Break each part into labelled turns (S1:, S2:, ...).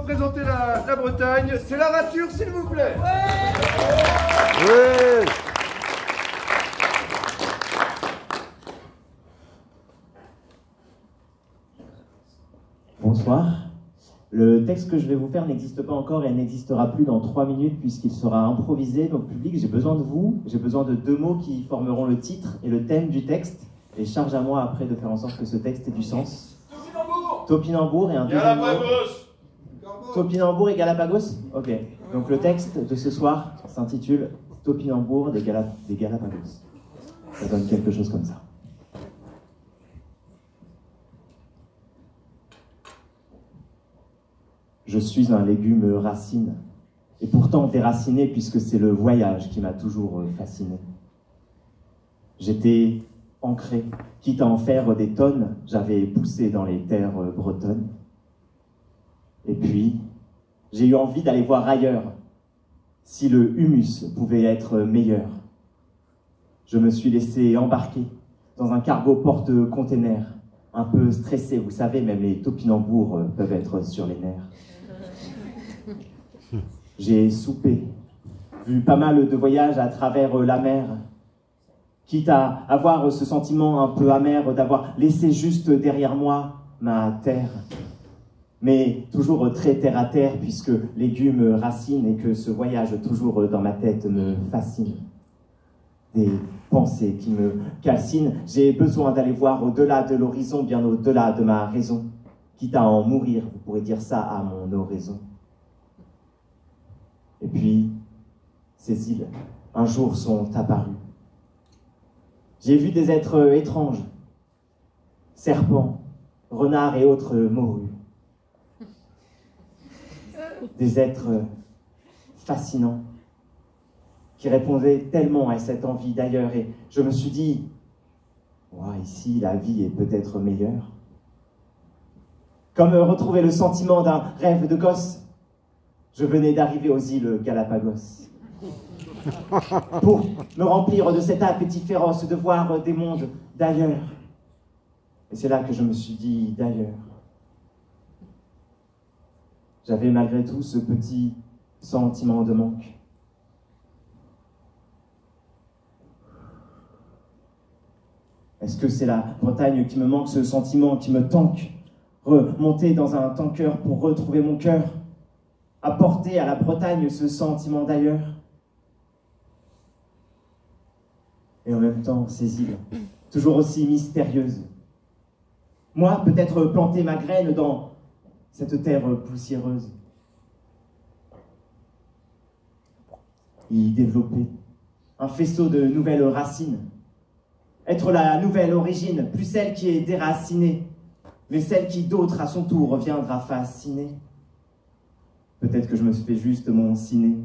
S1: représenter la Bretagne, c'est la rature, s'il vous plaît.
S2: Oui.
S3: Bonsoir. Le texte que je vais vous faire n'existe pas encore et n'existera plus dans 3 minutes puisqu'il sera improvisé. Donc public, j'ai besoin de vous, j'ai besoin de 2 mots qui formeront le titre et le thème du texte. Et charge à moi après de faire en sorte que ce texte ait du sens. Topinambour et un deuxième mot. Topinambour et Galapagos. Ok. Donc le texte de ce soir s'intitule Topinambour des Galapagos. Ça donne quelque chose comme ça. Je suis un légume racine, et pourtant déraciné puisque c'est le voyage qui m'a toujours fasciné. J'étais ancré, quitte à en faire des tonnes, j'avais poussé dans les terres bretonnes. Et puis, j'ai eu envie d'aller voir ailleurs, si le humus pouvait être meilleur. Je me suis laissé embarquer dans un cargo porte-container, un peu stressé, vous savez, même les topinambours peuvent être sur les nerfs. J'ai soupé, vu pas mal de voyages à travers la mer, quitte à avoir ce sentiment un peu amer d'avoir laissé juste derrière moi ma terre. Mais toujours très terre à terre, puisque légumes racine et que ce voyage toujours dans ma tête me fascine. Des pensées qui me calcinent, j'ai besoin d'aller voir au-delà de l'horizon, bien au-delà de ma raison. Quitte à en mourir, vous pourrez dire ça à mon oraison. Et puis, ces îles, un jour, sont apparues. J'ai vu des êtres étranges, serpents, renards et autres morues. Des êtres fascinants, qui répondaient tellement à cette envie d'ailleurs. Et je me suis dit, ouais, ici, la vie est peut-être meilleure. Comme retrouver le sentiment d'un rêve de gosse. Je venais d'arriver aux îles Galapagos. Pour me remplir de cet appétit féroce de voir des mondes d'ailleurs. Et c'est là que je me suis dit d'ailleurs. J'avais malgré tout ce petit sentiment de manque. Est-ce que c'est la Bretagne qui me manque, ce sentiment qui me tanque? Remonter dans un tanker pour retrouver mon cœur? Apporter à la Bretagne ce sentiment d'ailleurs? Et en même temps, ces îles, toujours aussi mystérieuses. Moi, peut-être planter ma graine dans cette terre poussiéreuse. Y développer un faisceau de nouvelles racines. Être la nouvelle origine, plus celle qui est déracinée, mais celle qui d'autres à son tour viendra fasciner. Peut-être que je me fais juste mon ciné,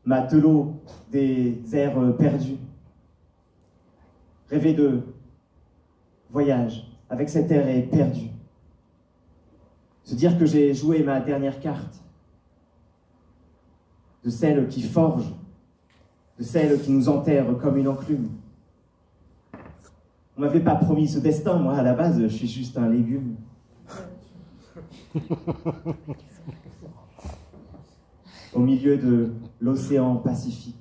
S3: matelot des airs perdus. Rêver de voyage avec cet air perdu. Se dire que j'ai joué ma dernière carte. De celle qui forge, de celle qui nous enterre comme une enclume. On m'avait pas promis ce destin, moi à la base, je suis juste un légume. Au milieu de l'océan Pacifique.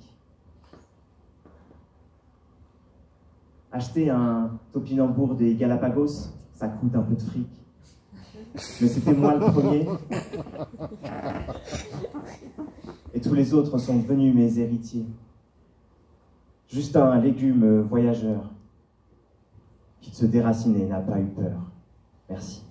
S3: Acheter un topinambour des Galapagos, ça coûte un peu de fric. Mais c'était moi le premier. Et tous les autres sont devenus mes héritiers. Juste un légume voyageur qui de se déraciner n'a pas eu peur. Merci.